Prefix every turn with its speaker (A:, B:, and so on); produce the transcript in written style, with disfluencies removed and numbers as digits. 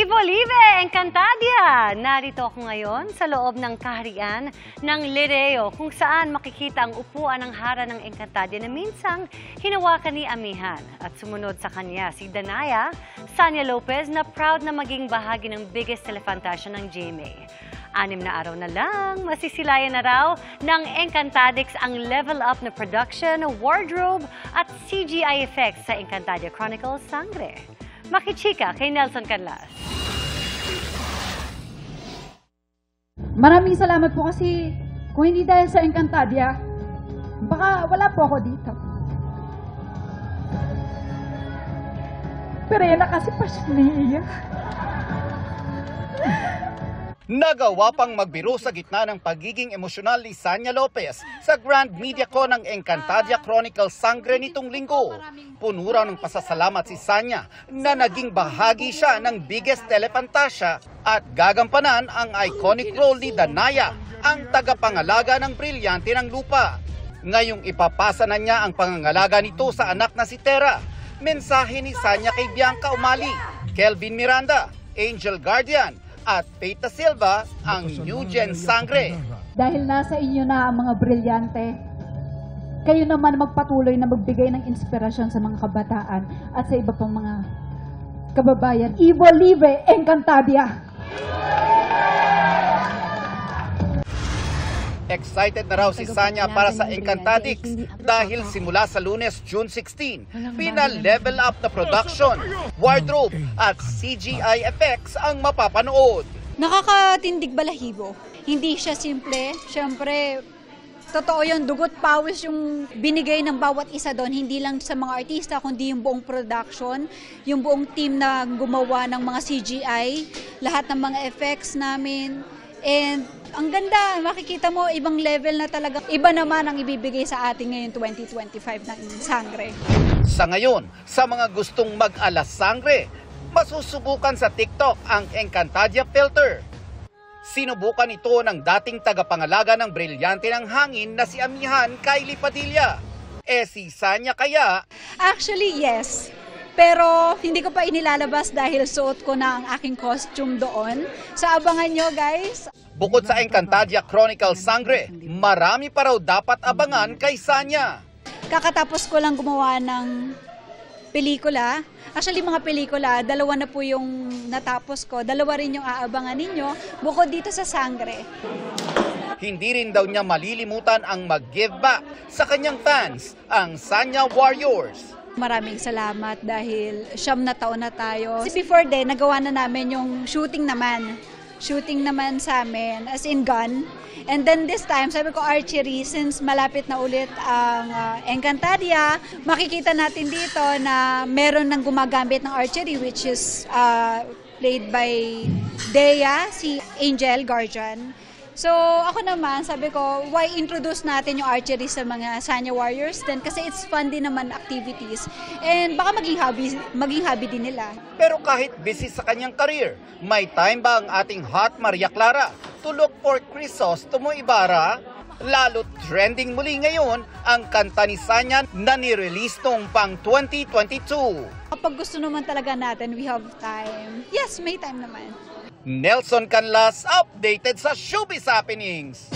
A: Ivo Live, Encantadia! Narito ako ngayon sa loob ng kaharian ng Lereo kung saan makikita ang upuan ng hara ng Encantadia na minsang hinawakan ni Amihan. At sumunod sa kanya si Danaya, Sanya Lopez na proud na maging bahagi ng biggest telefantasya ng GMA. 6 na araw na lang, masisilayan na raw ng Encantadix ang level up na production, wardrobe at CGI effects sa Encantadia Chronicles Sangre. Makichika kay Nelson Canlas.
B: Maraming salamat po kasi kung hindi dahil sa Encantadia, baka wala po ako dito. Pero yan na kasi passion niya.
C: Nagawa pang magbiro sa gitna ng pagiging emosyonal ni Sanya Lopez sa Grand Media Con ng Encantadia Chronicles Sangre nitong linggo. Punura ng pasasalamat si Sanya na naging bahagi siya ng biggest telefantasya at gagampanan ang iconic role ni Danaya, ang tagapangalaga ng brilyante ng lupa. Ngayong ipapasa na niya ang pangangalaga nito sa anak na si Tera. Mensahe ni Sanya kay Bianca Umali, Kelvin Miranda, Angel Guardian, at Peita Silva, ang New Gen Sangre.
B: Dahil nasa inyo na ang mga brilyante, kayo naman magpatuloy na magbigay ng inspirasyon sa mga kabataan at sa iba pang mga kababayan. Ivo Live, Encantadia!
C: Excited na raw si Sanya para sa Encantadix dahil simula sa Lunes, June 16, pina-level up na production, wardrobe at CGI effects ang mapapanood.
D: Nakakatindig balahibo. Hindi siya simple. Siyempre, totoo yun, dugot pawis yung binigay ng bawat isa doon. Hindi lang sa mga artista, kundi yung buong production, yung buong team na gumawa ng mga CGI, lahat ng mga effects namin. And ang ganda, makikita mo, ibang level na talaga. Iba naman ang ibibigay sa atin ngayon 2025 ng Sangre.
C: Sa ngayon, sa mga gustong mag-alas Sangre, masusubukan sa TikTok ang Encantadia Filter. Sinubukan ito ng dating tagapangalaga ng brilyante ng hangin na si Amihan Kylie Padilla. Si Sanya kaya?
D: Actually, yes. Pero hindi ko pa inilalabas dahil suot ko na ang aking costume doon. So abangan nyo, guys.
C: Bukod sa Encantadia Chronicles Sangre, marami pa raw dapat abangan kay Sanya.
D: Kakatapos ko lang gumawa ng pelikula. Actually, mga pelikula, 2 na po yung natapos ko. 2 rin yung aabangan ninyo, bukod dito sa Sangre.
C: Hindi rin daw niya malilimutan ang mag-give back sa kanyang fans, ang Sanya Warriors.
D: Maraming salamat dahil 9 na taon na tayo. Kasi before din, nagawa na namin yung shooting naman. Shooting naman sa amin, as in gun. And then this time, sabi ko archery, since malapit na ulit ang Encantadia, makikita natin dito na meron ng gumagamit ng archery, which is played by Dea, si Angel Guardian. So, ako naman, sabi ko, why introduce natin yung archery sa mga Sanya Warriors din? Kasi it's fun din naman activities. And baka maging hobby din nila.
C: Pero kahit busy sa kanyang career, may time ba ang ating hot Maria Clara to look for Crisostomo Ibarra? Lalo trending muli ngayon ang kanta ni Sanya na nirelease noong pang 2022.
D: Kapag gusto naman talaga natin, we have time. Yes, may time naman.
C: Nelson Canlas, updated sa Showbiz Happenings.